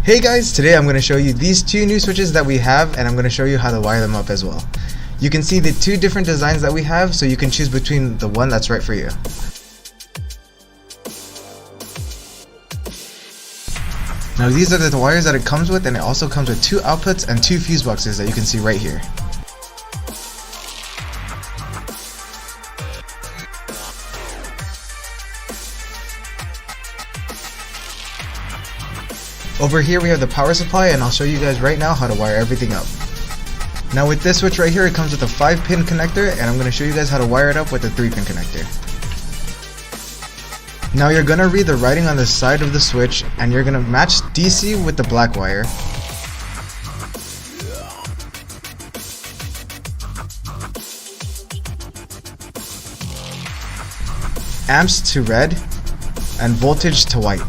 Hey guys, today I'm going to show you these two new switches that we have, and I'm going to show you how to wire them up as well. You can see the two different designs that we have, so you can choose between the one that's right for you. Now these are the wires that it comes with, and it also comes with two outputs and two fuse boxes that you can see right here. Over here we have the power supply, and I'll show you guys right now how to wire everything up. Now with this switch right here, it comes with a 5-pin connector, and I'm going to show you guys how to wire it up with a 3-pin connector. Now you're going to read the writing on the side of the switch, and you're going to match DC with the black wire. Amps to red, and voltage to white.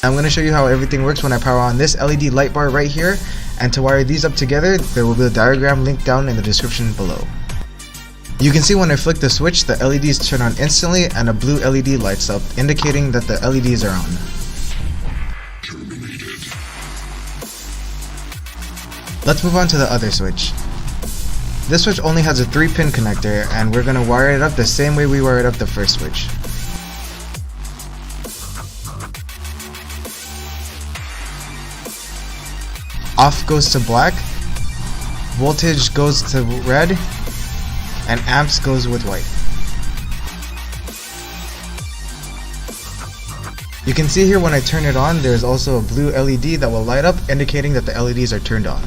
I'm going to show you how everything works when I power on this LED light bar right here, and to wire these up together, there will be a diagram linked down in the description below. You can see when I flick the switch, the LEDs turn on instantly and a blue LED lights up, indicating that the LEDs are on. Let's move on to the other switch. This switch only has a 3-pin connector, and we're going to wire it up the same way we wired up the first switch. Off goes to black, voltage goes to red, and amps goes with white. You can see here when I turn it on, there's also a blue LED that will light up, indicating that the LEDs are turned on.